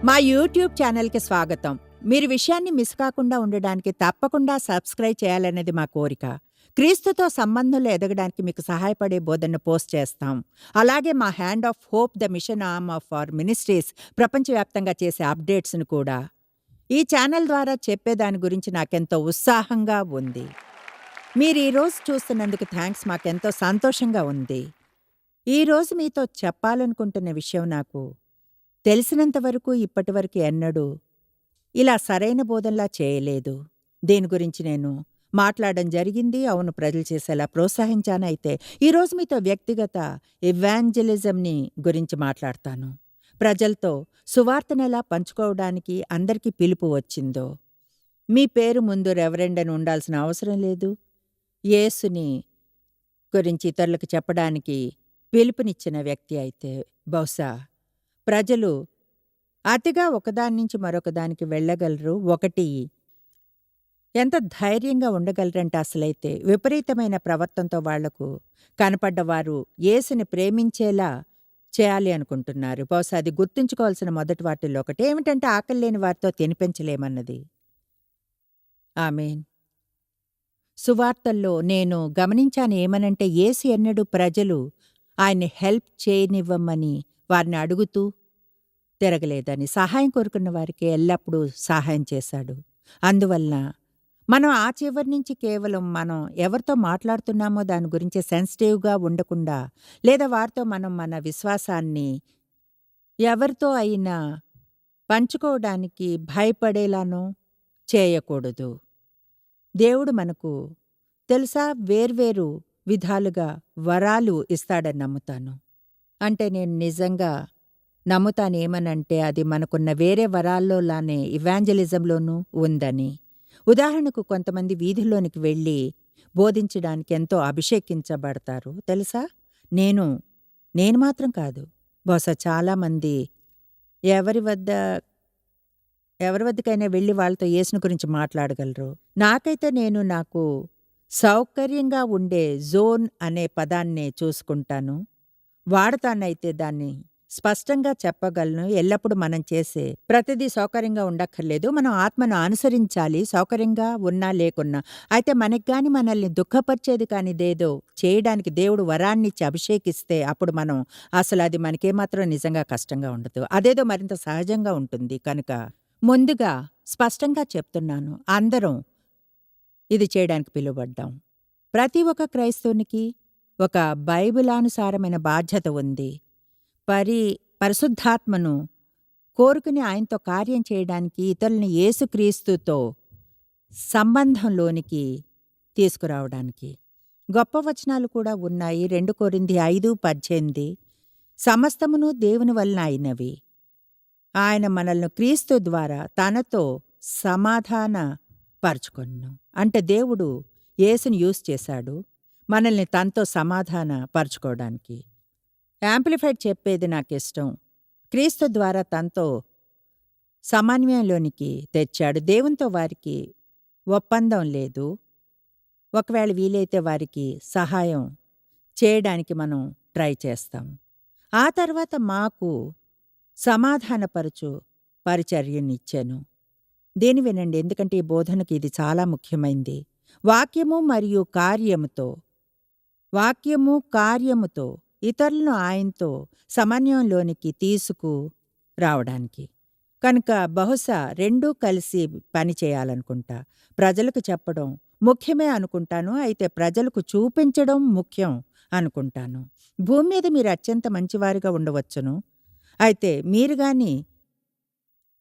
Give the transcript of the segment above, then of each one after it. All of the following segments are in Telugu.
మా యూట్యూబ్ ఛానల్కి స్వాగతం. మీరు విషయాన్ని మిస్ కాకుండా ఉండడానికి తప్పకుండా సబ్స్క్రైబ్ చేయాలనేది మా కోరిక. క్రీస్తుతో సంబంధంలో ఎదగడానికి మీకు సహాయపడే బోధనను పోస్ట్ చేస్తాం. అలాగే మా hand of hope the mission arm of our ministries ప్రపంచవ్యాప్తంగా చేసే అప్డేట్స్ను కూడా ఈ ఛానల్ ద్వారా చెప్పేదాని గురించి నాకెంతో ఉత్సాహంగా ఉంది. మీరు ఈరోజు చూస్తున్నందుకు థ్యాంక్స్. మాకెంతో సంతోషంగా ఉంది. ఈరోజు మీతో చెప్పాలనుకుంటున్న విషయం నాకు తెలిసినంతవరకు ఇప్పటివరకు ఎన్నడూ ఇలా సరైన బోధనలా చేయలేదు. దీని గురించి నేను మాట్లాడడం జరిగింది. అవును, ప్రజలు చేసేలా ప్రోత్సహించాను. అయితే ఈరోజు మీతో వ్యక్తిగత ఎవాంజలిజంని గురించి మాట్లాడతాను. ప్రజలతో సువార్తను ఎలా పంచుకోవడానికి అందరికీ పిలుపు వచ్చిందో. మీ పేరు ముందు రెవరెండ్ అని ఉండాల్సిన అవసరం లేదు. యేసుని గురించి ఇతరులకు చెప్పడానికి పిలుపునిచ్చిన వ్యక్తి అయితే బహుశా ప్రజలు అతిగా ఒకదాని నుంచి మరొకదానికి వెళ్ళగలరు. ఒకటి ఎంత ధైర్యంగా ఉండగలరంటే అసలైతే విపరీతమైన ప్రవర్తనతో వాళ్లకు కనపడ్డవారు యేసుని ప్రేమించేలా చేయాలి అనుకుంటున్నారు. బహుశా అది గుర్తుంచుకోవాల్సిన మొదటి వాటిల్లో ఒకటి ఏమిటంటే ఆకలి లేని వారితో తినిపించలేమన్నది. ఆమేన్. సువార్తల్లో నేను గమనించాను ఏమనంటే యేసు ఎన్నడూ ప్రజలు ఆయన్ని హెల్ప్ చేయనివ్వమని వారిని అడుగుతూ తిరగలేదని, సహాయం కోరుకున్న వారికి ఎల్లప్పుడూ సహాయం చేశాడు. అందువలన మనం ఆ చివరి నుంచి కేవలం మనం ఎవరితో మాట్లాడుతున్నామో దాని గురించి సెన్సిటివ్గా ఉండకుండా, లేదా వారితో మనం మన విశ్వాసాన్ని ఎవరితో అయినా పంచుకోవడానికి భయపడేలానో చేయకూడదు. దేవుడు మనకు తెలుసా వేర్వేరు విధాలుగా వరాలు ఇస్తాడని నమ్ముతాను. అంటే నేను నిజంగా నమ్ముతానేమనంటే అది మనకున్న వేరే వరాల్లోలానే ఇవాంజలిజంలోనూ ఉందని. ఉదాహరణకు కొంతమంది వీధిలోనికి వెళ్ళి బోధించడానికి ఎంతో అభిషేకించబడతారు తెలుసా. నేను మాత్రం కాదు, బహుశా చాలామంది ఎవరి వద్దకైనా వెళ్ళి వాళ్ళతో యేసుని గురించి మాట్లాడగలరు. నాకైతే నాకు సౌకర్యంగా ఉండే జోన్ అనే పదాన్నే చూసుకుంటాను, వాడతానైతే దాన్ని స్పష్టంగా చెప్పగలను. ఎల్లప్పుడూ మనం చేసే ప్రతిదీ సౌకర్యంగా ఉండక్కర్లేదు. మనం ఆత్మను అనుసరించాలి, సౌకర్యంగా ఉన్నా లేకున్నా. అయితే మనకి గాని మనల్ని దుఃఖపరిచేది కానిదేదో చేయడానికి దేవుడు వరాన్నిచ్చి అభిషేకిస్తే అప్పుడు మనం అసలు అది మనకేమాత్రం నిజంగా కష్టంగా ఉండదు. అదేదో మరింత సహజంగా ఉంటుంది. కనుక ముందుగా స్పష్టంగా చెప్తున్నాను, అందరం ఇది చేయడానికి పిలువబడ్డాం. ప్రతి ఒక్క క్రైస్తవునికి ఒక బైబిలానుసారమైన బాధ్యత ఉంది. పరిశుద్ధాత్మను కోరుకుని ఆయనతో కార్యం చేయడానికి, ఇతరులని యేసుక్రీస్తుతో సంబంధంలోనికి తీసుకురావడానికి. గొప్ప వచనాలు కూడా ఉన్నాయి. 2 కొరింథీ 5:18 సమస్తమును దేవుని వలన అయినవి, ఆయన మనల్ని క్రీస్తు ద్వారా తనతో సమాధాన పరుచుకొనును. అంటే దేవుడు యేసుని యూజ్ చేశాడు మనల్ని తనతో సమాధాన పరుచుకోవడానికి. యాంప్లిఫైడ్ చెప్పేది నాకిష్టం. క్రీస్తు ద్వారా తనతో సమన్వయంలోనికి తెచ్చాడు. దేవునితో వారికి ఒప్పందం లేదు. ఒకవేళ వీలైతే వారికి సహాయం చేయడానికి మనం ట్రై చేస్తాం. ఆ తర్వాత మాకు సమాధానపరచు పరిచర్యనిచ్చాను. దేని వినండి, ఎందుకంటే ఈ బోధనకి ఇది చాలా ముఖ్యమైంది. వాక్యము కార్యముతో ఇతరులను ఆయనతో సమన్వయంలోనికి తీసుకు రావడానికి. కనుక బహుశా రెండూ కలిసి పని చేయాలనుకుంటా. ప్రజలకు చెప్పడం ముఖ్యమే అనుకుంటాను, అయితే ప్రజలకు చూపించడం ముఖ్యం అనుకుంటాను. భూమి మీద మీరు అత్యంత మంచివారుగా ఉండవచ్చును, అయితే మీరు గాని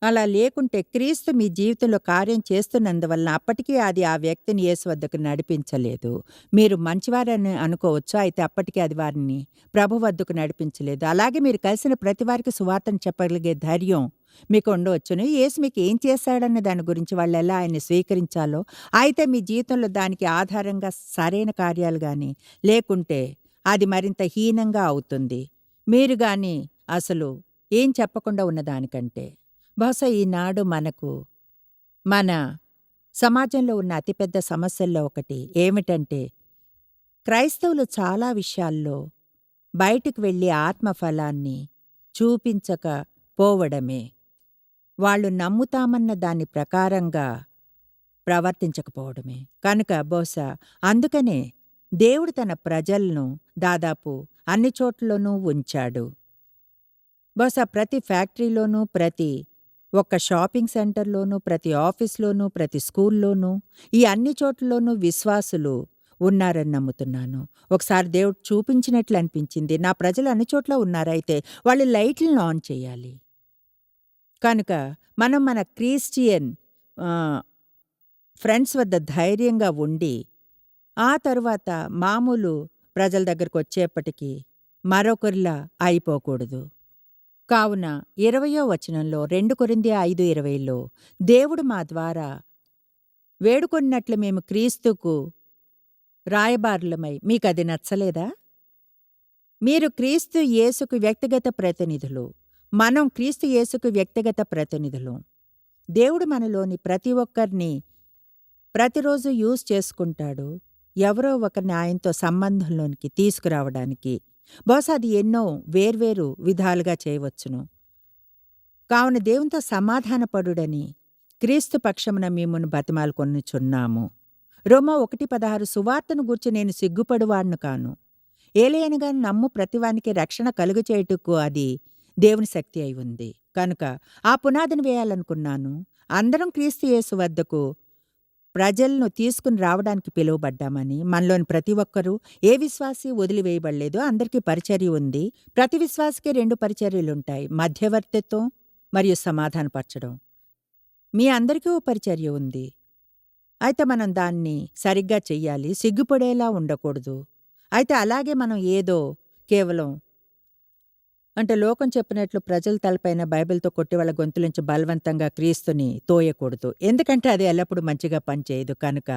అలా లేకుంటే క్రీస్తు మీ జీవితంలో కార్యం చేస్తున్నందువలన అప్పటికీ అది ఆ వ్యక్తిని యేసు వద్దకు నడిపించలేదు. మీరు మంచివారని అనుకోవచ్చు, అయితే అప్పటికీ అది వారిని ప్రభు వద్దకు నడిపించలేదు. అలాగే మీరు కలిసిన ప్రతి వారికి సువార్తను చెప్పగలిగే ధైర్యం మీకు ఉండవచ్చును. యేసు మీకు ఏం చేశాడన్న దాని గురించి వాళ్ళు ఎలా ఆయన్ని స్వీకరించాలో, అయితే మీ జీవితంలో దానికి ఆధారంగా సరైన కార్యాలు గాని లేకుంటే అది మరింత హీనంగా అవుతుంది. మీరు గాని అసలు ఏం చెప్పకుండా ఉన్నదానికంటే. బహుశా ఈనాడు మన సమాజంలో ఉన్న అతిపెద్ద సమస్యల్లో ఒకటి ఏమిటంటే క్రైస్తవులు చాలా విషయాల్లో బయటికి వెళ్ళి ఆత్మఫలాన్ని చూపించకపోవడమే. వాళ్ళు నమ్ముతామన్న దాని ప్రకారంగా ప్రవర్తించకపోవడమే. కనుక బహుశా అందుకనే దేవుడు తన ప్రజలను దాదాపు అన్ని చోట్లలోనూ ఉంచాడు. బహుశా ప్రతి ఫ్యాక్టరీలోనూ, ప్రతి ఒక్క షాపింగ్ సెంటర్‌లోనూ, ప్రతి ఆఫీస్‌లోనూ, ప్రతి స్కూల్‌లోనూ, ఈ అన్ని చోట్లలోనూ విశ్వాసులు ఉన్నారని నమ్ముతున్నాను. ఒకసారి దేవుడు చూపించినట్లు అనిపించింది. నా ప్రజలు అన్ని చోట్ల ఉన్నారైతే వాళ్ళు లైట్‌లను ఆన్ చేయాలి. కనుక మనం మన క్రిస్టియన్ ఆహ్, ఫ్రెండ్స్ వద్ద ధైర్యంగా ఉండి, ఆ తరువాత మామూలు ప్రజల దగ్గరకొచ్చేప్పటికి మరొకరిలా అయిపోకూడదు. కావున 20వ వచనంలో 2 కొరింథీ 5:20లో దేవుడు మా ద్వారా వేడుకొన్నట్లు మేము క్రీస్తుకు రాయబారులమై మీకది నచ్చలేదా? మీరు క్రీస్తు యేసుకు వ్యక్తిగత ప్రతినిధులు. మనం క్రీస్తు యేసుకు వ్యక్తిగత ప్రతినిధులం. దేవుడు మనలోని ప్రతి ఒక్కరిని ప్రతిరోజు యూజ్ చేసుకుంటాడు. ఎవరో ఒకరిని ఆయనతో సంబంధంలోనికి తీసుకురావడానికి. బహుశా అది ఎన్నో వేర్వేరు విధాలుగా చేయవచ్చును. కావున దేవునితో సమాధానపడుడని క్రీస్తు పక్షమున మిమ్మును బతిమాలుకొనుచున్నాము. రోమా 1:16 సువార్తను గూర్చి నేను సిగ్గుపడువాడను కాను. ఏలయనగా నమ్ము ప్రతివానికి రక్షణ కలుగచేయుటకు అది దేవుని శక్తి అయి ఉంది. కనుక ఆ పునాదిని వేయాలనుకున్నాను. అందరం క్రీస్తు యేసు వద్దకు ప్రజలను తీసుకుని రావడానికి పిలువబడ్డామని. మనలోని ప్రతి ఒక్కరూ ఏ విశ్వాసి వదిలివేయబడలేదు. అందరికీ పరిచర్య ఉంది. ప్రతి విశ్వాసికి 2 పరిచర్యలుంటాయి. మధ్యవర్తిత్వం మరియు సమాధానపరచడం. మీ అందరికీ ఓ పరిచర్య ఉంది. అయితే మనం దాన్ని సరిగ్గా చెయ్యాలి. సిగ్గుపడేలా ఉండకూడదు. అయితే అలాగే మనం ఏదో కేవలం అంటే లోకం చెప్పినట్లు ప్రజల తలపైన బైబిల్‌తో కొట్టి వాళ్ళ గొంతులోంచి బలవంతంగా క్రీస్తుని తోయకూడదు. ఎందుకంటే అది ఎల్లప్పుడూ మంచిగా పనిచేయదు. కనుక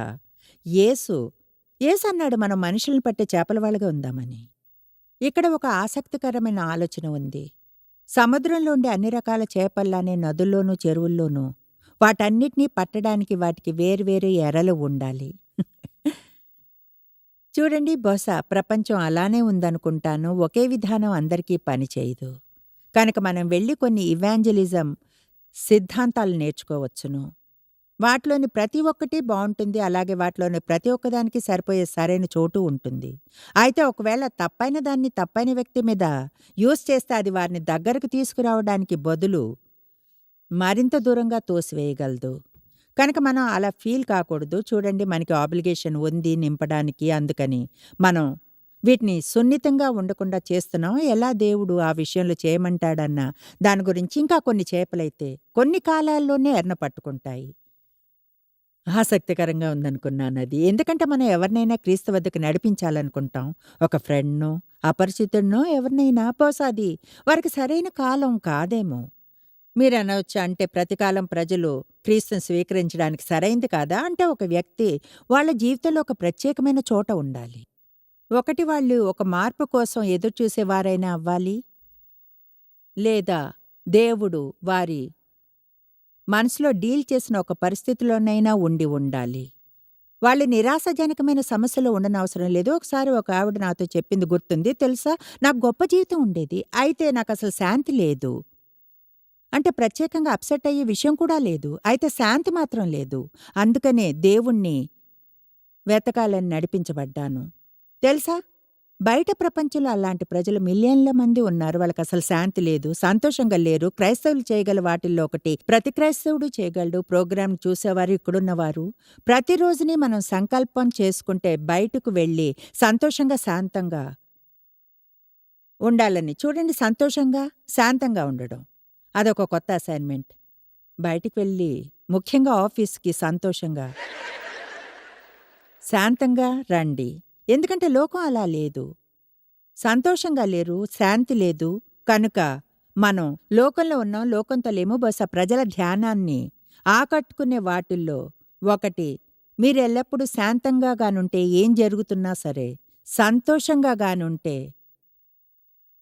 యేసన్నాడు మనం మనుషుల్ని పట్టే చేపలవాళ్ళగా ఉందామని. ఇక్కడ ఒక ఆసక్తికరమైన ఆలోచన ఉంది. సముద్రంలో ఉండే అన్ని రకాల చేపల్లానే నదుల్లోనూ, చెరువుల్లోనూ వాటన్నిటినీ పట్టడానికి వాటికి వేర్వేరు ఎరలు ఉండాలి. చూడండి, బహుశా ప్రపంచం అలానే ఉందనుకుంటాను. ఒకే విధానం అందరికీ పనిచేయదు. కనుక మనం వెళ్ళి కొన్ని ఇవాంజలిజం సిద్ధాంతాలు నేర్చుకోవచ్చును. వాటిలోని ప్రతి ఒక్కటి బావుంటుంది. అలాగే వాటిలోని ప్రతి ఒక్కదానికి సరిపోయే సరైన చోటు ఉంటుంది. అయితే ఒకవేళ తప్పైన దాన్ని తప్పైన వ్యక్తి మీద యూజ్ చేస్తే అది వారిని దగ్గరకు తీసుకురావడానికి బదులు మరింత దూరంగా తోసివేయగలదు. కనుక మనం అలా ఫీల్ కాకూడదు. చూడండి, మనకి ఆబ్లిగేషన్ ఉంది నింపడానికి. అందుకని మనం వీటిని సున్నితంగా ఉండకుండా చేస్తున్నాం. ఎలా దేవుడు ఆ విషయంలో చేయమంటాడన్న దాని గురించి ఇంకా కొన్ని చేపలైతే కొన్ని కాలాల్లోనే ఎర్న పట్టుకుంటాయి. ఆసక్తికరంగా ఉందనుకున్నానది. ఎందుకంటే మనం ఎవరినైనా క్రీస్తు వద్దకు నడిపించాలనుకుంటాం. ఒక ఫ్రెండ్‌నో, అపరిచితుడినో ఎవరినైనా. బహుశా అది వారికి సరైన కాలం కాదేమో. మీరనొచ్చు, అంటే ప్రతికాలం ప్రజలు క్రీస్తుని స్వీకరించడానికి సరైంది కాదా? అంటే ఒక వ్యక్తి వాళ్ళ జీవితంలో ఒక ప్రత్యేకమైన చోట ఉండాలి. ఒకటి వాళ్ళు ఒక మార్పు కోసం ఎదురుచూసేవారైనా అవ్వాలి. లేదా దేవుడు వారి మనసులో డీల్ చేసిన ఒక పరిస్థితిలోనైనా ఉండి ఉండాలి. వాళ్ళు నిరాశాజనకమైన సమస్యలో ఉండనవసరం లేదు. ఒకసారి ఒక ఆవిడ నాతో చెప్పింది గుర్తుంది. తెలుసా, నాకు గొప్ప జీవితం ఉండేది. అయితే నాకసలు శాంతి లేదు. అంటే ప్రత్యేకంగా అప్సెట్ అయ్యే విషయం కూడా లేదు. అయితే శాంతి మాత్రం లేదు. అందుకనే దేవుణ్ణి వెతకాలని నడిపించబడ్డాను. తెలుసా, బయట ప్రపంచంలో అలాంటి ప్రజలు మిలియన్ల మంది ఉన్నారు. వాళ్ళకసలు శాంతి లేదు, సంతోషంగా లేరు. క్రైస్తవులు చేయగల వాటిల్లో ఒకటి ప్రతి క్రైస్తవుడు చేయగలడు. ప్రోగ్రాం చూసేవారు ఇక్కడున్నవారు ప్రతిరోజుని మనం సంకల్పం చేసుకుంటే బయటకు వెళ్ళి సంతోషంగా, శాంతంగా ఉండాలని. చూడండి, సంతోషంగా, శాంతంగా ఉండడం అదొక కొత్త అసైన్‌మెంట్. బయటికి వెళ్ళి ముఖ్యంగా ఆఫీస్‌కి సంతోషంగా, శాంతంగా రండి. ఎందుకంటే లోకం అలా లేదు. సంతోషంగా లేరు, శాంతి లేదు. కనుక మనం లోకంలో ఉన్నాం, లోకంతో లేము. బహుశా ప్రజల ధ్యానాన్ని ఆకట్టుకునే వాటిల్లో ఒకటి, మీరెల్లప్పుడూ శాంతంగా గానుంటే ఏం జరుగుతున్నా సరే, సంతోషంగా గానుంటే,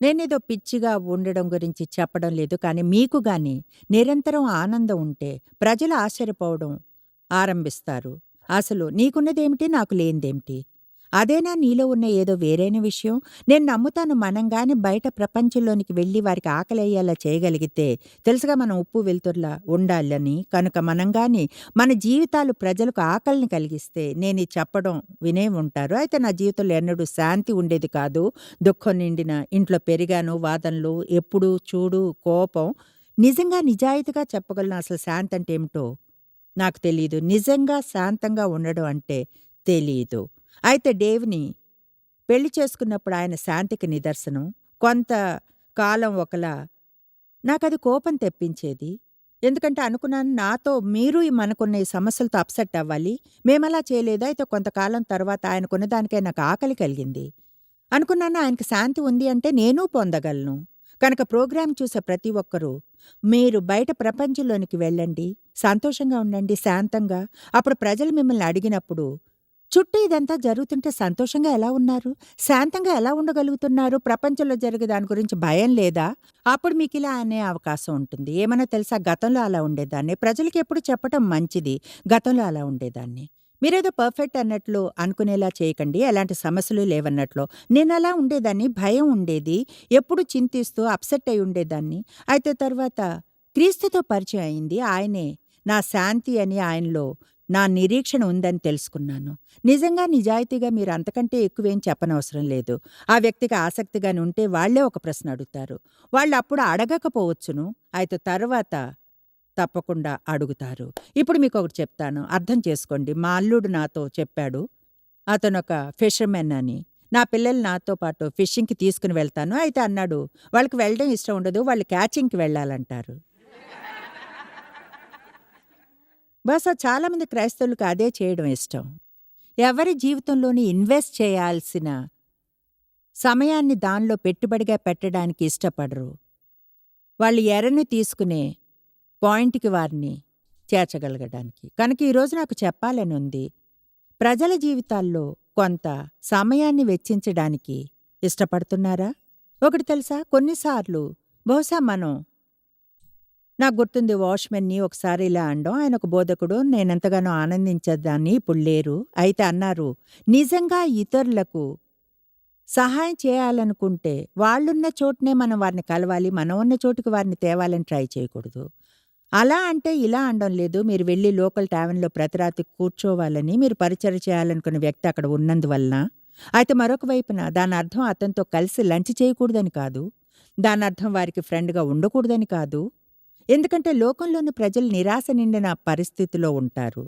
నేనేదో పిచ్చిగా ఉండడం గురించి చెప్పడం లేదు. కానీ మీకు గాని నిరంతరం ఆనందం ఉంటే ప్రజలు ఆశ్చర్యపోవడం ఆరంభిస్తారు. అసలు నీకున్నదేమిటి, నాకు లేనిదేమిటి? అదేనా నీలో ఉన్న ఏదో వేరైన విషయం? నేను నమ్ముతాను మనం గాని బయట ప్రపంచంలోనికి వెళ్లి వారికి ఆకలేయేలా చేయగలిగితే, తెలుసుగా మనం ఉప్పు వెలుతురులా ఉండాలని, కనుక మనం గాని మన జీవితాలు ప్రజలకు ఆకలిని కలిగిస్తే, నేనిది చెప్పడం వినే ఉంటారు. అయితే నా జీవితంలో ఎన్నడూ శాంతి ఉండేది కాదు. దుఃఖం నిండిన ఇంట్లో పెరిగాను. వాదనలు, ఎప్పుడూ చూడు కోపం. నిజంగా నిజాయితీగా చెప్పగలను అసలు శాంతి అంటే ఏమిటో నాకు తెలీదు. నిజంగా శాంతంగా ఉండడం అంటే తెలీదు. అయితే డేవ్‌ని పెళ్లి చేసుకున్నప్పుడు ఆయన శాంతికి నిదర్శనం. కొంత కాలం ఒకలా నాకది కోపం తెప్పించేది. ఎందుకంటే అనుకున్నాను నాతో మీరు మనకున్న ఈ సమస్యలతో అప్‌సెట్ అవ్వాలి. మేమలా చేయలేదు. అయితే కొంతకాలం తర్వాత ఆయనకున్న దానికే నాకు ఆకలి కలిగింది. అనుకున్నాను ఆయనకి శాంతి ఉంది అంటే నేనూ పొందగలను. కనుక ప్రోగ్రామ్ చూసే ప్రతి ఒక్కరూ మీరు బయట ప్రపంచంలోనికి వెళ్ళండి. సంతోషంగా ఉండండి. శాంతంగా. అప్పుడు ప్రజలు మిమ్మల్ని అడిగినప్పుడు చుట్టూ ఇదంతా జరుగుతుంటే సంతోషంగా ఎలా ఉన్నారు? శాంతంగా ఎలా ఉండగలుగుతున్నారు? ప్రపంచంలో జరిగే దాని గురించి భయం లేదా? అప్పుడు మీకిలా అనే అవకాశం ఉంటుంది. ఏమన్నా తెలుసా? గతంలో అలా ఉండేదాన్ని. ప్రజలకెప్పుడు చెప్పటం మంచిది. గతంలో అలా ఉండేదాన్ని. మీరేదో పర్ఫెక్ట్ అన్నట్లు అనుకునేలా చేయకండి. ఎలాంటి సమస్యలు లేవన్నట్లు. నేనలా ఉండేదాన్ని. భయం ఉండేది. ఎప్పుడు చింతిస్తూ అప్‌సెట్ అయి ఉండేదాన్ని. అయితే తర్వాత క్రీస్తుతో పరిచయం అయింది. ఆయనే నా శాంతి అని ఆయనలో నా నిరీక్షణ ఉందని తెలుసుకున్నాను. నిజంగా నిజాయితీగా మీరు అంతకంటే ఎక్కువేం చెప్పనవసరం లేదు. ఆ వ్యక్తికి ఆసక్తిగాని ఉంటే వాళ్ళే ఒక ప్రశ్న అడుగుతారు. వాళ్ళప్పుడు అడగకపోవచ్చును. అయితే తర్వాత తప్పకుండా అడుగుతారు. ఇప్పుడు మీకొకటి చెప్తాను. అర్థం చేసుకోండి. మా అల్లుడు నాతో చెప్పాడు. అతనొక ఫిషర్‌మెన్ అని. నా పిల్లలు నాతో పాటు ఫిషింగ్‌కి తీసుకుని వెళ్తాను. అయితే అన్నాడు, వాళ్ళకి వెళ్ళడం ఇష్టం ఉండదు. వాళ్ళు క్యాచింగ్‌కి వెళ్ళాలంటారు. బహుశా చాలామంది క్రైస్తవులకు అదే చేయడం ఇష్టం. ఎవరి జీవితంలోని ఇన్వెస్ట్ చేయాల్సిన సమయాన్ని దానిలో పెట్టుబడిగా పెట్టడానికి ఇష్టపడరు. వాళ్ళు ఎరని తీసుకునే పాయింట్‌కి వారిని చేర్చగలగడానికి. కనుక ఈరోజు నాకు చెప్పాలని ఉంది. ప్రజల జీవితాల్లో కొంత సమయాన్ని వెచ్చించడానికి ఇష్టపడుతున్నారా? ఒకటి తెలుసా? కొన్నిసార్లు బహుశా మనం నాకు గుర్తుంది వాచ్‌మెన్‌ని ఒకసారి ఇలా అనడం. ఆయన ఒక బోధకుడు. నేనెంతగానో ఆనందించేదాన్ని. ఇప్పుడు లేరు. అయితే అన్నారు, నిజంగా ఇతరులకు సహాయం చేయాలనుకుంటే వాళ్ళున్న చోటనే మనం వారిని కలవాలి. మనం ఉన్న చోటుకి వారిని తేవాలని ట్రై చేయకూడదు. అలా అంటే ఇలా అనడం లేదు. మీరు వెళ్లి లోకల్ టావర్న్‌లో ప్రతి రాత్రి కూర్చోవాలని, మీరు పరిచర్య చేయాలనుకున్న వ్యక్తి అక్కడ ఉన్నందువలన. అయితే మరొక వైపున దానర్థం అతనితో కలిసి లంచ్ చేయకూడదని కాదు. దానర్థం వారికి ఫ్రెండ్‌గా ఉండకూడదని కాదు. ఎందుకంటే లోకంలోని ప్రజలు నిరాశ నిండిన పరిస్థితిలో ఉంటారు.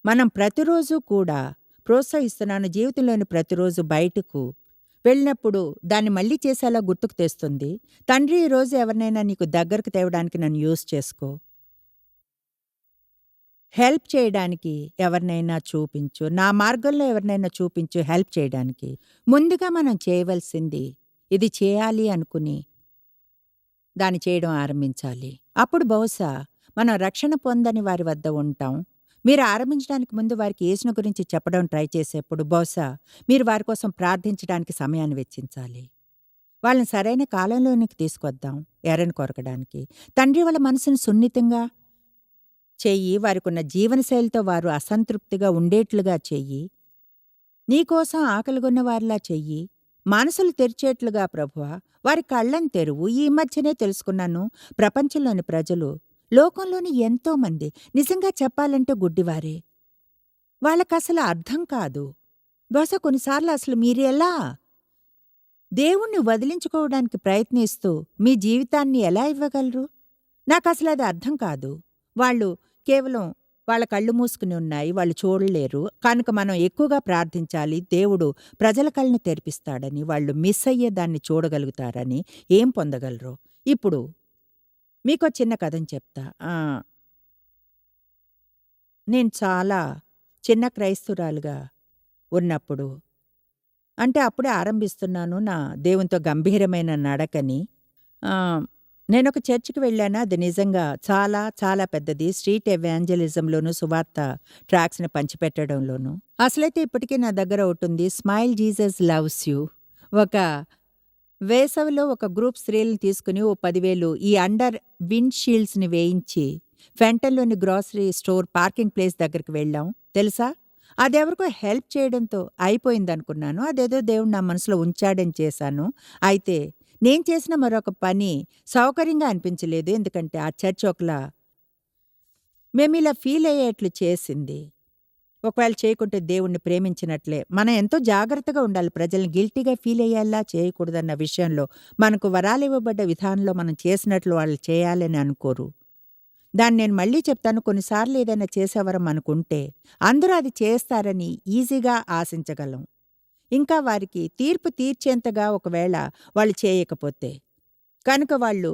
మనం ప్రతిరోజు కూడా ప్రోత్సహిస్తున్నాను. జీవితంలోని ప్రతిరోజు బయటకు వెళ్ళినప్పుడు దాన్ని మళ్ళీ చేసేలా గుర్తుకు తెస్తుంది. తండ్రి ఈరోజు ఎవరినైనా నీకు దగ్గరకు తేవడానికి నన్ను యూజ్ చేసుకో. హెల్ప్ చేయడానికి ఎవరినైనా చూపించు. నా మార్గంలో ఎవరినైనా చూపించు హెల్ప్ చేయడానికి. ముందుగా మనం చేయవలసింది ఇది చేయాలి అనుకుని దాన్ని చేయడం ఆరంభించాలి. అప్పుడు బహుశా మనం రక్షణ పొందని వారి వద్ద ఉంటాం. మీరు ఆరంభించడానికి ముందు వారికి యేసును గురించి చెప్పడం ట్రై చేసేప్పుడు బహుశా మీరు వారి కోసం ప్రార్థించడానికి సమయాన్ని వెచ్చించాలి. వాళ్ళని సరైన కాలంలోనికి తీసుకొద్దాం ఎరను కొరకడానికి. తండ్రి వాళ్ళ మనసును సున్నితంగా చెయ్యి. వారికున్న జీవనశైలితో వారు అసంతృప్తిగా ఉండేట్లుగా చెయ్యి. నీకోసం ఆకలిగొన్న వారిలా చెయ్యి. మనసులు తెరిచేట్లుగా ప్రభువా వారి కళ్ళను తెరువు. ఈ మధ్యనే తెలుసుకున్నాను ప్రపంచంలోని ప్రజలు, లోకంలోని ఎంతోమంది నిజంగా చెప్పాలంటే గుడ్డివారే. వాళ్ళకసలు అర్థం కాదు. బహుశా కొన్నిసార్లు అసలు మీరెలా దేవుణ్ణి వదిలించుకోవడానికి ప్రయత్నిస్తూ మీ జీవితాన్ని ఎలా ఇవ్వగలరు? నాకసలది అర్థం కాదు. వాళ్ళు కేవలం వాళ్ళ కళ్ళు మూసుకుని ఉన్నాయి. వాళ్ళు చూడలేరు. కనుక మనం ఎక్కువగా ప్రార్థించాలి. దేవుడు ప్రజల కళ్ళను తెరిపిస్తాడని, వాళ్ళు మిస్ అయ్యే దాన్ని చూడగలుగుతారని, ఏం పొందగలరో. ఇప్పుడు మీకో చిన్న కథని చెప్తా. నేను చాలా చిన్న క్రైస్తవురాలుగా ఉన్నప్పుడు, అంటే అప్పుడే ఆరంభిస్తున్నాను నా దేవునితో గంభీరమైన నడకని. నేనొక చర్చికి వెళ్ళాను. అది నిజంగా చాలా చాలా పెద్దది. స్ట్రీట్ ఎవాంజలిజంలోను, సువార్త ట్రాక్స్‌ని పంచిపెట్టడంలోను. అసలైతే ఇప్పటికీ నా దగ్గర ఒకటుంది. Smile Jesus loves you. ఒక వేసవిలో ఒక గ్రూప్ స్త్రీలను తీసుకుని ఓ 10,000 ఈ అండర్ విండ్ షీల్డ్స్‌ని వేయించి ఫెంటన్‌లోని గ్రోసరీ స్టోర్ పార్కింగ్ ప్లేస్ దగ్గరికి వెళ్ళాం. తెలుసా? అదెవరికో హెల్ప్ చేయడంతో అయిపోయిందనుకున్నాను. అదేదో దేవుడు నా మనసులో ఉంచాడని చేశాను. అయితే నేను చేసిన మరొక పని సౌకర్యంగా అనిపించలేదు. ఎందుకంటే ఆ చర్చ్ ఒకలా మేమిలా ఫీలయ్యేట్లు చేసింది. ఒకవేళ చేయకుంటే దేవుణ్ణి ప్రేమించినట్లే. మనం ఎంతో జాగ్రత్తగా ఉండాలి. ప్రజల్ని గిల్టీగా ఫీలయ్యేలా చేయకూడదన్న విషయంలో. మనకు వరాలివ్వబడ్డ విధానంలో మనం చేసినట్లు వాళ్ళు చేయాలని అనుకోరు. దాన్ని నేను మళ్ళీ చెప్తాను. కొన్నిసార్లు ఏదైనా చేసేవరం మనకుంటే అందరూ అది చేస్తారని ఈజీగా ఆశించగలం. ఇంకా వారికి తీర్పు తీర్చేంతగా ఒకవేళ వాళ్ళు చేయకపోతే. కనుక వాళ్ళు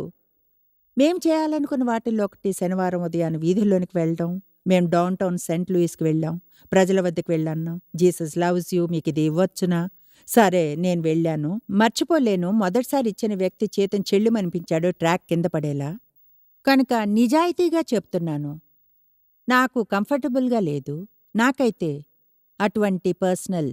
మేం చేయాలనుకున్న వాటిల్లో ఒకటి శనివారం ఉదయాన వీధుల్లోనికి వెళ్ళడం. మేం డౌన్ టౌన్ సెయింట్ లూయిస్‌కి వెళ్ళాం. ప్రజల వద్దకు వెళ్ళన్నాం. జీసస్ లవ్స్ యూ, మీకిది ఇవ్వొచ్చునా? సరే నేను వెళ్ళాను. మర్చిపోలేను, మొదటిసారి ఇచ్చిన వ్యక్తి చేతిని చెళ్ళుమనిపించాడు ట్రాక్ కింద పడేలా. కనుక నిజాయితీగా చెప్తున్నాను. నాకు కంఫర్టబుల్‌గా లేదు. నాకైతే అటువంటి పర్సనల్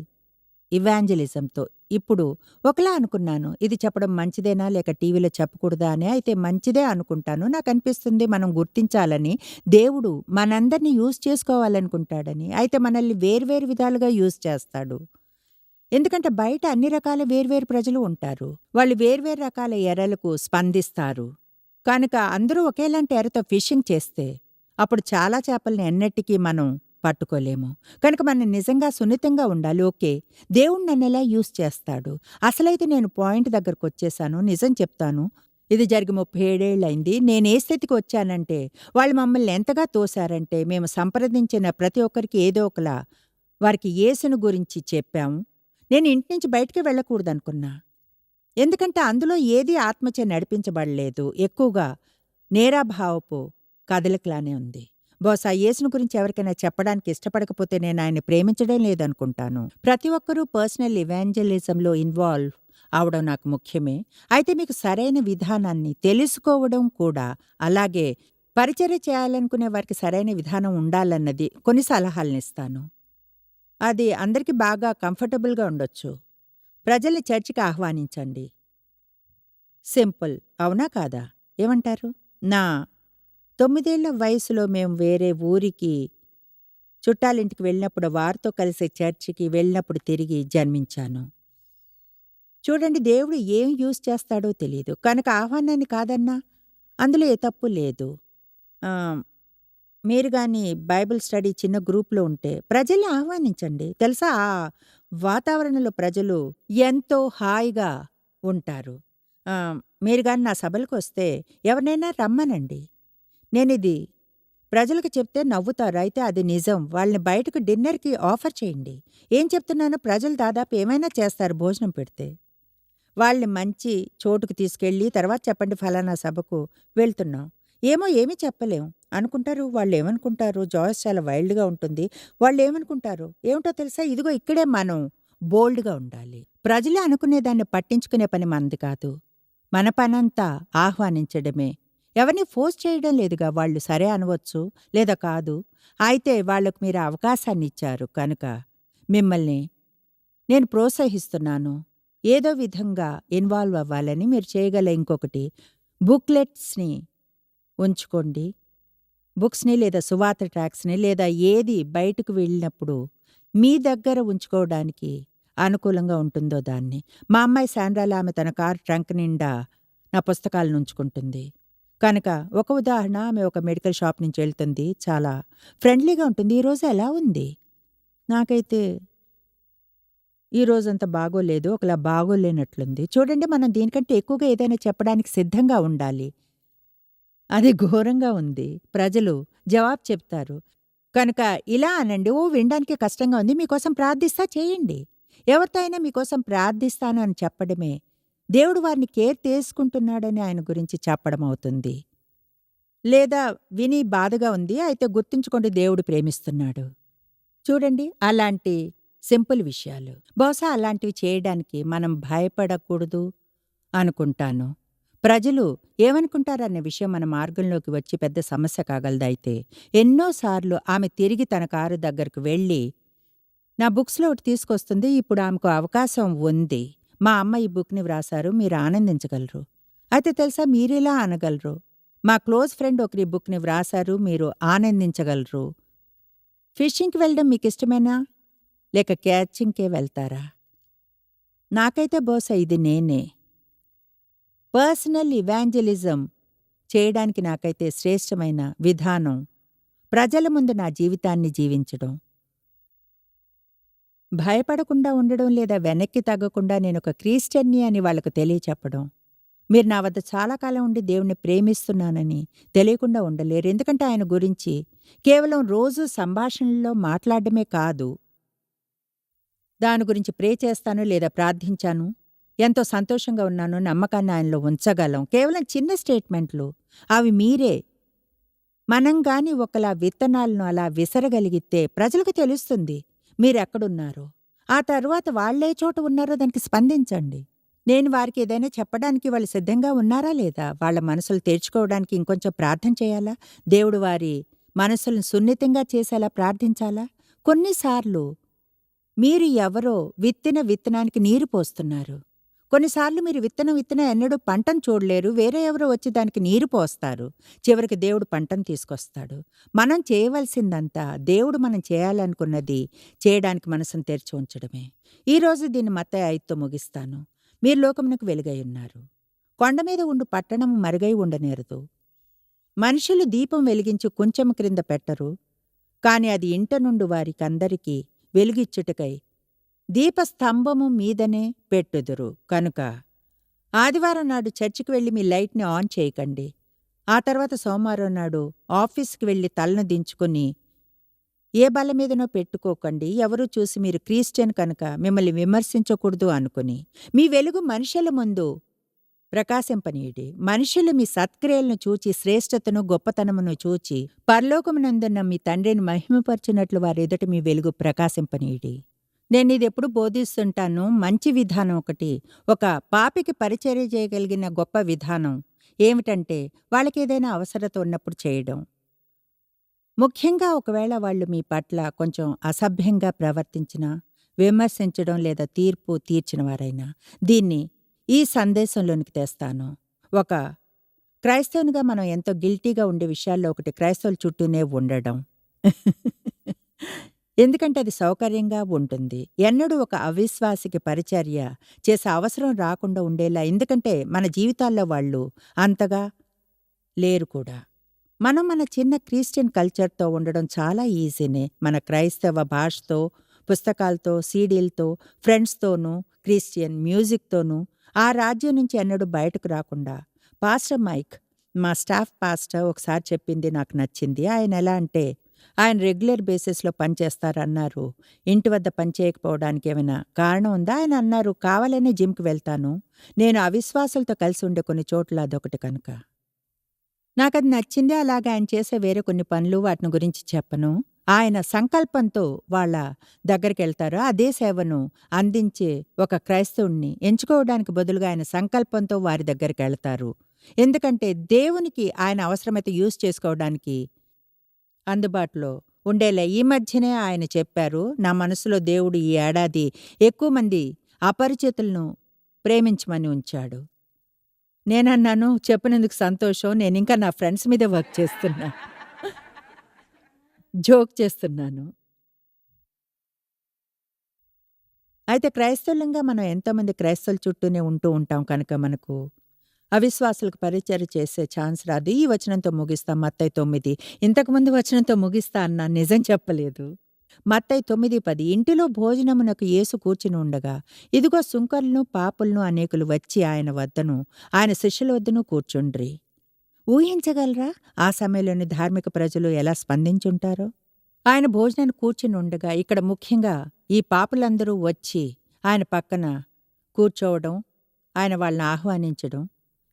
ఇవాంజలిజంతో ఇప్పుడు ఒకలా అనుకున్నాను. ఇది చెప్పడం మంచిదేనా లేక టీవీలో చెప్పకూడదా అని. అయితే మంచిదే అనుకుంటాను. నాకనిపిస్తుంది మనం గుర్తించాలని. దేవుడు మనందరిని యూజ్ చేసుకోవాలనుకుంటాడని. అయితే మనల్ని వేర్వేరు విధాలుగా యూజ్ చేస్తాడు. ఎందుకంటే బయట అన్ని రకాల వేర్వేరు ప్రజలు ఉంటారు. వాళ్ళు వేర్వేరు రకాల ఎరలకు స్పందిస్తారు. కనుక అందరూ ఒకేలాంటి ఎరతో ఫిషింగ్ చేస్తే అప్పుడు చాలా చేపల్ని ఎన్నటికీ మనం పట్టుకోలేము. కనుక మనం నిజంగా సున్నితంగా ఉండాలి. ఓకే, దేవుడు నన్నెలా యూజ్ చేస్తాడు. అసలైతే నేను పాయింట్ దగ్గరకొచ్చేశాను. నిజం చెప్తాను. ఇది జరిగి 37 ఏళ్లయింది. నేనే స్థితికి వచ్చానంటే వాళ్ళు మమ్మల్ని ఎంతగా తోశారంటే మేము సంప్రదించిన ప్రతి ఒక్కరికి ఏదో ఒకలా వారికి యేసును గురించి చెప్పాము. నేను ఇంటి నుంచి బయటికి వెళ్ళకూడదనుకున్నా. ఎందుకంటే అందులో ఏదీ ఆత్మచే నడిపించబడలేదు. ఎక్కువగా నేరాభావపు కదలికలానే ఉంది. బహుశా యేసును గురించి ఎవరికైనా చెప్పడానికి ఇష్టపడకపోతే నేను ఆయన్ని ప్రేమించడం లేదనుకుంటాను. ప్రతి ఒక్కరూ పర్సనల్ ఇవాంజలిజంలో ఇన్వాల్వ్ అవడం నాకు ముఖ్యమే. అయితే మీకు సరైన విధానాన్ని తెలుసుకోవడం కూడా, అలాగే పరిచర్య చేయాలనుకునే వారికి సరైన విధానం ఉండాలన్నది కొన్ని సలహాలనిస్తాను. అది అందరికీ బాగా కంఫర్టబుల్‌గా ఉండొచ్చు. ప్రజల్ని చర్చికి ఆహ్వానించండి. సింపుల్. అవునా కాదా? ఏమంటారు? నా 9 ఏళ్ల వయసులో మేము వేరే ఊరికి చుట్టాలింటికి వెళ్ళినప్పుడు వారితో కలిసి చర్చికి వెళ్ళినప్పుడు తిరిగి జన్మించాను. చూడండి, దేవుడు ఏం యూజ్ చేస్తాడో తెలీదు. కనుక ఆహ్వానాన్ని కాదన్నా అందులో ఏ తప్పు లేదు. మీరు గాని బైబిల్ స్టడీ చిన్న గ్రూప్‌లో ఉంటే ప్రజల్ని ఆహ్వానించండి. తెలుసా, ఆ వాతావరణంలో ప్రజలు ఎంతో హాయిగా ఉంటారు. మీరు గాని నా సభలకొస్తే ఎవరినైనా రమ్మనండి. నేనిది ప్రజలకు చెప్తే నవ్వుతారు. అయితే అది నిజం. వాళ్ళని బయటకు డిన్నర్‌కి ఆఫర్ చేయండి. ఏం చెప్తున్నానో ప్రజలు దాదాపు ఏమైనా చేస్తారు భోజనం పెడితే. వాళ్ళని మంచి చోటుకు తీసుకెళ్ళి తర్వాత చెప్పండి ఫలానా సభకు వెళ్తున్నాం. ఏమో ఏమీ చెప్పలేం అనుకుంటారు. వాళ్ళేమనుకుంటారు? జాయిస్ చాలా వైల్డ్‌గా ఉంటుంది. వాళ్ళేమనుకుంటారు? ఏమిటో తెలుసా? ఇదిగో ఇక్కడే మనం బోల్డ్‌గా ఉండాలి. ప్రజలే అనుకునేదాన్ని పట్టించుకునే పని మనది కాదు. మన పనంతా ఆహ్వానించడమే. ఎవరిని ఫోర్స్ చేయడం లేదుగా. వాళ్ళు సరే అనవచ్చు, లేదా కాదు. అయితే వాళ్లకు మీరు అవకాశాన్నిచ్చారు కనుక మిమ్మల్ని నేను ప్రోత్సహిస్తున్నాను. ఏదో విధంగా ఇన్వాల్వ్ అవ్వాలని. మీరు చేయగల ఇంకొకటి, బుక్లెట్స్‌ని ఉంచుకోండి. బుక్స్‌ని లేదా సువార్త ట్రాక్స్‌ని లేదా ఏది బయటకు వెళ్ళినప్పుడు మీ దగ్గర ఉంచుకోవడానికి అనుకూలంగా ఉంటుందో దాన్ని. మా అమ్మాయి శాండ్రాల, ఆమె తన కారు ట్రంక్ నిండా నా పుస్తకాలను ఉంచుకుంటుంది. కనుక ఒక ఉదాహరణ, ఆమె ఒక మెడికల్ షాప్ నుంచి వెళ్తుంది. చాలా ఫ్రెండ్లీగా ఉంటుంది. ఈరోజు ఎలా ఉంది? నాకైతే ఈరోజంత బాగోలేదు. ఒకలా బాగోలేనట్లుంది. చూడండి, మనం దీనికంటే ఎక్కువగా ఏదైనా చెప్పడానికి సిద్ధంగా ఉండాలి. అది ఘోరంగా ఉంది. ప్రజలు జవాబు చెప్తారు. కనుక ఇలా అనండి, ఓ వినడానికి కష్టంగా ఉంది, మీకోసం ప్రార్థిస్తా చేయండి. ఎవరితో అయినా మీకోసం ప్రార్థిస్తాను అని చెప్పడమే దేవుడు వారిని కేర్ తీసుకుంటున్నాడని ఆయన గురించి చెప్పడం అవుతుంది. లేదా విని బాధగా ఉంది, అయితే గుర్తుంచుకోండి దేవుడు ప్రేమిస్తున్నాడు. చూడండి, అలాంటి సింపుల్ విషయాలు. బహుశా అలాంటివి చేయడానికి మనం భయపడకూడదు అనుకుంటాను. ప్రజలు ఏమనుకుంటారన్న విషయం మన మార్గంలోకి వచ్చి పెద్ద సమస్య కాగలదైతే. ఎన్నోసార్లు ఆమె తిరిగి తన కారు దగ్గరకు వెళ్ళి నా బుక్స్‌లో ఒకటి తీసుకొస్తుంది. ఇప్పుడు ఆమెకు అవకాశం ఉంది. మా అమ్మ ఈ బుక్‌ని వ్రాసారు, మీరు ఆనందించగలరు. అయితే తెలుసా, మీరెలా అనగలరు? మా క్లోజ్ ఫ్రెండ్ ఒకరి బుక్‌ని వ్రాసారు, మీరు ఆనందించగలరు. ఫిషింగ్‌కి వెళ్ళడం మీకిష్టమేనా? లేక క్యాచింగ్‌కే వెళ్తారా? నాకైతే బహుశా ఇది నేనే. పర్సనల్ ఇవాంజలిజం చేయడానికి నాకైతే శ్రేష్టమైన విధానం ప్రజల ముందు నా జీవితాన్ని జీవించడం. భయపడకుండా ఉండడం లేదా వెనక్కి తగ్గకుండా నేనొక క్రిస్టియన్‌ని అని వాళ్ళకు తెలియచెప్పడం. మీరు నా వద్ద చాలా కాలం ఉండి దేవుణ్ణి ప్రేమిస్తున్నానని తెలియకుండా ఉండలేరు. ఎందుకంటే ఆయన గురించి కేవలం రోజూ సంభాషణల్లో మాట్లాడడమే కాదు. దాని గురించి ప్రే చేస్తాను లేదా ప్రార్థించాను. ఎంతో సంతోషంగా ఉన్నాను. నమ్మకాన్ని ఆయనలో ఉంచగలం. కేవలం చిన్న స్టేట్మెంట్లు. అవి మీరే. మనం గాని ఒకలా విత్తనాలను అలా విసరగలిగితే ప్రజలకు తెలుస్తుంది మీరెక్కడున్నారో. ఆ తరువాత వాళ్ళే చోట ఉన్నారో దానికి స్పందించండి. నేను వారికి ఏదైనా చెప్పడానికి వాళ్ళు సిద్ధంగా ఉన్నారా లేదా? వాళ్ళ మనసులు తెరుచుకోవడానికి ఇంకొంచెం ప్రార్థన చేయాలా? దేవుడు వారి మనసులను సున్నితంగా చేసేలా ప్రార్థించాలా? కొన్నిసార్లు మీరు ఎవరో విత్తిన విత్తనానికి నీరు పోస్తున్నారు. కొన్నిసార్లు మీరు విత్తనం ఎన్నడూ పంటను చూడలేరు. వేరే ఎవరో వచ్చి దానికి నీరు పోస్తారు. చివరికి దేవుడు పంటను తీసుకొస్తాడు. మనం చేయవలసిందంతా దేవుడు మనం చేయాలనుకున్నది చేయడానికి మనసును తెరిచి ఉంచడమే. ఈరోజు దీన్ని మత్తయి 5తో ముగిస్తాను. మీరు లోకమునకు వెలుగై ఉన్నారు. కొండ మీద ఉండు పట్టణము మరుగై ఉండనేరదు. మనుషులు దీపం వెలిగించి కుంచెము క్రింద పెట్టరు. కాని అది ఇంట నుండి వారికందరికీ వెలుగిచ్చుటకై దీపస్తంభము మీదనే పెట్టుదురు. కనుక ఆదివారం నాడు చర్చికి వెళ్ళి మీ లైట్ని ఆన్ చేయకండి. ఆ తర్వాత సోమవారం నాడు ఆఫీస్కి వెళ్ళి తలను దించుకుని ఏ బల్ల మీదనో పెట్టుకోకండి. ఎవరూ చూసి మీరు క్రిస్టియన్ కనుక మిమ్మల్ని విమర్శించకూడదు అనుకుని. మీ వెలుగు మనుషుల ముందు ప్రకాశింపనీయుడి. మనుషులు మీ సత్క్రియలను చూచి శ్రేష్ఠతను గొప్పతనమును చూచి పరలోకమునందున్న మీ తండ్రిని మహిమపరచునట్లు వారెదుట మీ వెలుగు ప్రకాశింపనీయుడి. నేనిదెప్పుడు బోధిస్తుంటాను. మంచి విధానం ఒకటి, ఒక పాపికి పరిచర్య చేయగలిగిన గొప్ప విధానం ఏమిటంటే వాళ్ళకేదైనా అవసరత ఉన్నప్పుడు చేయడం. ముఖ్యంగా ఒకవేళ వాళ్ళు మీ పట్ల కొంచెం అసభ్యంగా ప్రవర్తించినా, విమర్శించడం లేదా తీర్పు తీర్చిన వారైనా దీన్ని ఈ సందేశంలోనికి తెస్తాను. ఒక క్రైస్తవునిగా మనం ఎంతో గిల్టీగా ఉండే విషయాల్లో ఒకటి క్రైస్తవుల చుట్టూనే ఉండడం. ఎందుకంటే అది సౌకర్యంగా ఉంటుంది. ఎన్నడూ ఒక అవిశ్వాసికి పరిచర్య చేసే అవసరం రాకుండా ఉండేలా, ఎందుకంటే మన జీవితాల్లో వాళ్ళు అంతగా లేరు కూడా. మనం మన చిన్న క్రిస్టియన్ కల్చర్‌తో ఉండడం చాలా ఈజీనే. మన క్రైస్తవ భాషతో, పుస్తకాలతో, సీడీలతో, ఫ్రెండ్స్‌తోనూ, క్రిస్టియన్ మ్యూజిక్‌తోనూ ఆ రాజ్యం నుంచి ఎన్నడూ బయటకు రాకుండా. పాస్టర్ మైక్, మా స్టాఫ్ పాస్టర్ ఒకసారి చెప్పింది నాకు నచ్చింది. ఆయన ఎలా అంటే, ఆయన రెగ్యులర్ బేసిస్‌లో పనిచేస్తారన్నారు. ఇంటి వద్ద పని చేయకపోవడానికి ఏమైనా కారణం ఉందా? ఆయన అన్నారు, కావాలనే జిమ్‌కి వెళ్తాను. నేను అవిశ్వాసులతో కలిసి ఉండే కొన్ని చోట్ల అదొకటి కనుక. నాకది నచ్చింది. అలాగే ఆయన చేసే వేరే కొన్ని పనులు, వాటిని గురించి చెప్పను. ఆయన సంకల్పంతో వాళ్ళ దగ్గరికెళ్తారు. అదే సేవను అందించే ఒక క్రైస్తవుడిని ఎంచుకోవడానికి బదులుగా ఆయన సంకల్పంతో వారి దగ్గరికెళ్తారు. ఎందుకంటే దేవునికి ఆయన అవసరమైతే యూజ్ చేసుకోవడానికి అందుబాటులో ఉండేలా. ఈ మధ్యనే ఆయన చెప్పారు, నా మనసులో దేవుడు ఈ ఏడాది ఎక్కువ మంది అపరిచితులను ప్రేమించమని ఉంచాడు. నేనన్నాను, చెప్పినందుకు సంతోషం. నేనింకా నా ఫ్రెండ్స్ మీదే వర్క్ చేస్తున్నా. జోక్ చేస్తున్నాను. అయితే క్రైస్తవులంగా మనం ఎంతోమంది క్రైస్తవుల చుట్టూనే ఉంటూ ఉంటాం కనుక మనకు అవిశ్వాసులకు పరిచర్య చేసే ఛాన్స్ రాదు. ఈ వచనంతో ముగిస్తాం. మత్తయి 9. ఇంతకుముందు వచనంతో ముగిస్తా అన్నాను, నిజం చెప్పలేదు. మత్తయి 9:10 ఇంటిలో భోజనమునకు యేసు కూర్చుని ఉండగా, ఇదిగో సుంకరులను పాపులను అనేకులు వచ్చి ఆయన వద్దను ఆయన శిష్యుల వద్దను కూర్చుండ్రి. ఊహించగలరా ఆ సమయంలోని ధార్మిక ప్రజలు ఎలా స్పందించుంటారో? ఆయన భోజనాన్ని కూర్చుని ఉండగా, ఇక్కడ ముఖ్యంగా ఈ పాపులందరూ వచ్చి ఆయన పక్కన కూర్చోవడం, ఆయన వాళ్ళని ఆహ్వానించడం,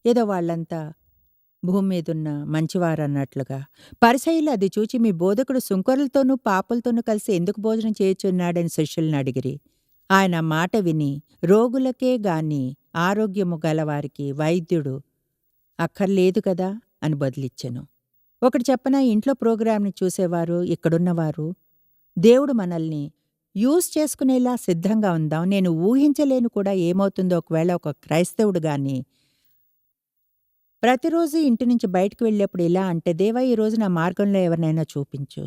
ఏదో వాళ్ళంతా భూమి మీదున్న మంచివారన్నట్లుగా. పరిసయ్యులు అది చూచి, మీ బోధకుడు సుంకరులతోనూ పాపులతోనూ కలిసి ఎందుకు భోజనం చేయుచున్నాడని శిష్యులను అడిగిరి. ఆయన మాట విని, రోగులకే గాని ఆరోగ్యము గలవారికి వైద్యుడు అక్కర్లేదు కదా అని బదులిచ్చెను. ఒకటి చెప్పనా, ఇంట్లో ప్రోగ్రాంని చూసేవారు, ఇక్కడున్నవారు, దేవుడు మనల్ని యూజ్ చేసుకునేలా సిద్ధంగా ఉందాం. నేను ఊహించలేను కూడా ఏమవుతుందో ఒకవేళ ఒక క్రైస్తవుడు గాని ప్రతిరోజు ఇంటి నుంచి బయటకు వెళ్ళేప్పుడు ఇలా అంటే, దేవా ఈరోజు నా మార్గంలో ఎవరినైనా చూపించు.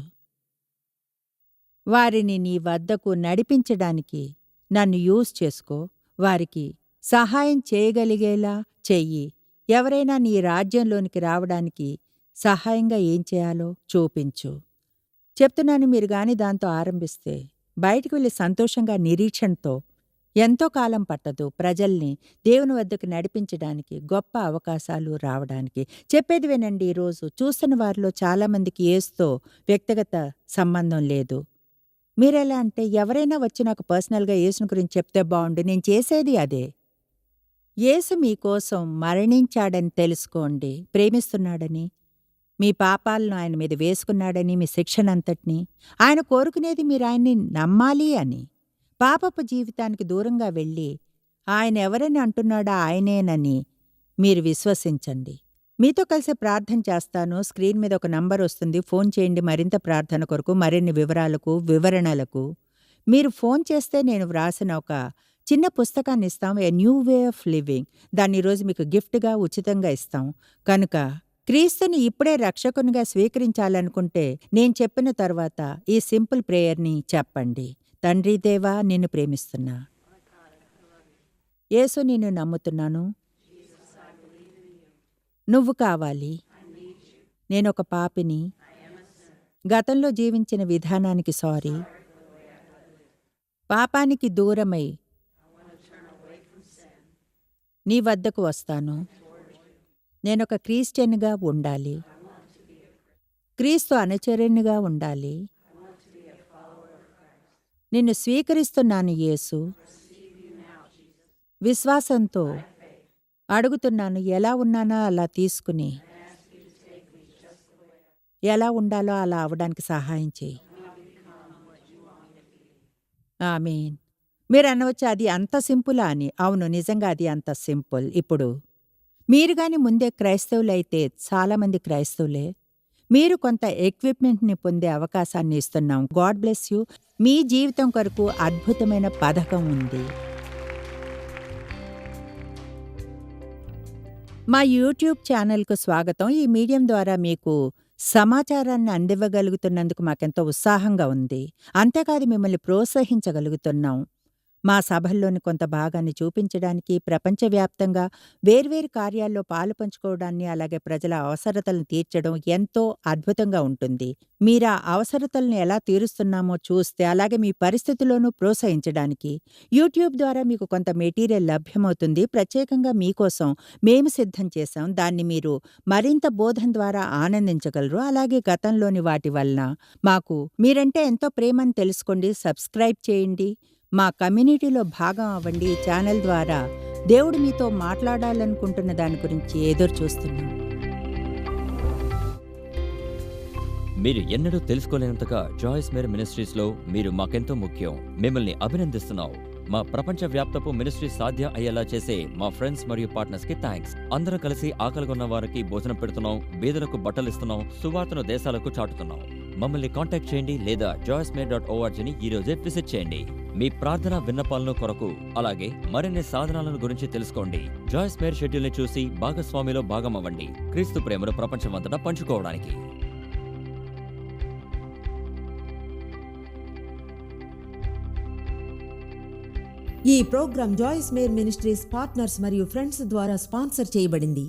వారిని నీ వద్దకు నడిపించడానికి నన్ను యూజ్ చేసుకో. వారికి సహాయం చేయగలిగేలా చెయ్యి. ఎవరైనా నీ రాజ్యంలోనికి రావడానికి సహాయంగా ఏం చేయాలో చూపించు. చెప్తున్నాను, మీరు గాని దాంతో ఆరంభిస్తే బయటికి వెళ్ళి సంతోషంగా నిరీక్షణతో ఎంతో కాలం పట్టదు ప్రజల్ని దేవుని వద్దకు నడిపించడానికి, గొప్ప అవకాశాలు రావడానికి. చెప్పేది వినండి, ఈరోజు చూస్తున్న వారిలో చాలామందికి యేసుతో వ్యక్తిగత సంబంధం లేదు. మీరెలా అంటే, ఎవరైనా వచ్చి నాకు పర్సనల్‌గా యేసుని గురించి చెప్తే బావుండు, నేను చేసేది అదే. యేసు మీకోసం మరణించాడని తెలుసుకోండి, ప్రేమిస్తున్నాడని, మీ పాపాలను ఆయన మీద వేసుకున్నాడని, మీ శిక్షనంతటినీ. ఆయన కోరుకునేది మీరు ఆయన్ని నమ్మాలి అని. పాపపు జీవితానికి దూరంగా వెళ్ళి ఆయన ఎవరని అంటున్నాడో ఆయనేనని మీరు విశ్వసించండి. మీతో కలిసి ప్రార్థన చేస్తాను. స్క్రీన్ మీద ఒక నంబర్ వస్తుంది, ఫోన్ చేయండి. మరింత ప్రార్థన కొరకు, మరిన్ని వివరాలకు, వివరణలకు మీరు ఫోన్ చేస్తే నేను వ్రాసిన ఒక చిన్న పుస్తకాన్ని ఇస్తాం, a new way of living. దాన్ని ఈరోజు మీకు గిఫ్ట్గా ఉచితంగా ఇస్తాం. కనుక క్రీస్తుని ఇప్పుడే రక్షకునిగా స్వీకరించాలనుకుంటే నేను చెప్పిన తర్వాత ఈ సింపుల్ ప్రేయర్ని చెప్పండి. తండ్రి దేవా, నిన్ను ప్రేమిస్తున్నా. యేసు, నిన్ను నమ్ముతున్నాను. నువ్వు కావాలి. నేనొక పాపిని. గతంలో జీవించిన విధానానికి సారీ. పాపానికి దూరమై నీ వద్దకు వస్తాను. నేనొక క్రిస్టియన్‌గా ఉండాలి. క్రీస్తు అనుచరునిగా ఉండాలి. నిన్ను స్వీకరిస్తున్నాను యేసు. విశ్వాసంతో అడుగుతున్నాను, ఎలా ఉన్నానో అలా తీసుకుని ఎలా ఉండాలో అలా అవ్వడానికి సహాయం చేయి. ఆమేన్. మీరు అనవచ్చు, అది అంత సింపులా అని. అవును, నిజంగా అది అంత సింపుల్. ఇప్పుడు మీరు గాని ముందే క్రైస్తవులైతే, చాలామంది క్రైస్తవులే, మీరు కొంత ఎక్విప్మెంట్‌ని పొందే అవకాశాన్ని ఇస్తున్నాం. God bless you. మీ జీవితం కొరకు అద్భుతమైన పథకం ఉంది. మా యూట్యూబ్ ఛానల్‌కు స్వాగతం. ఈ మీడియం ద్వారా మీకు సమాచారాన్ని అందివ్వగలుగుతున్నందుకు మాకెంతో ఉత్సాహంగా ఉంది. అంతేకాదు, మిమ్మల్ని ప్రోత్సహించగలుగుతున్నాం. మా సభల్లోని కొంత భాగాన్ని చూపించడానికి, ప్రపంచవ్యాప్తంగా వేర్వేరు కార్యాల్లో పాలు పంచుకోవడాన్ని, అలాగే ప్రజల అవసరతలను తీర్చడం ఎంతో అద్భుతంగా ఉంటుంది. మీరా అవసరతలను ఎలా తీరుస్తున్నామో చూస్తే, అలాగే మీ పరిస్థితుల్లోనూ ప్రోత్సహించడానికి యూట్యూబ్ ద్వారా మీకు కొంత మెటీరియల్ లభ్యమవుతుంది. ప్రత్యేకంగా మీకోసం మేము సిద్ధం చేశాం. దాన్ని మీరు మరింత బోధన ద్వారా ఆనందించగలరు. అలాగే గతంలోని వాటి వలన మాకు మీరంటే ఎంతో ప్రేమని తెలుసుకోండి. సబ్స్క్రైబ్ చేయండి. మా కమ్యూనిటీలో భాగం అవ్వండి. ఈ ఛానల్ ద్వారా దేవుడు మీతో మాట్లాడాలనుకుంటున్న దాని గురించి ఎదురు చూస్తున్నాం. మీరు ఎన్నడూ తెలుసుకోలేనంతగా జాయిస్ మేర్ మినిస్ట్రీస్లో మీరు మాకెంతో ముఖ్యం. మిమ్మల్ని అభినందిస్తున్నాం. మా ప్రపంచ వ్యాప్తపు మినిస్ట్రీ సాధ్య అయ్యేలా చేసే మా ఫ్రెండ్స్ మరియు పార్ట్నర్స్ కి థ్యాంక్స్. అందరూ కలిసి ఆకలిగొన్న వారికి భోజనం పెడుతున్నాం, బీదలకు బట్టలిస్తున్నాం, సువార్తను దేశాలకు చాటుతున్నాం. మమ్మల్ని కాంటాక్ట్ చేయండి లేదా joycemeer.org ఈ రోజే విజిట్ చేయండి. మీ ప్రార్థన విన్నపాలను కొరకు, అలాగే మరిన్ని సాధనాలను గురించి తెలుసుకోండి. జాయిస్ మేర్ షెడ్యూల్ ని చూసి భాగస్వామిలో భాగమవ్వండి, క్రీస్తు ప్రేమను ప్రపంచమంతటా పంచుకోవడానికి. ఈ program Joyce Meyer ministries partners మరియు ఫ్రెండ్స్ ద్వారా స్పాన్సర్ చేయబడింది.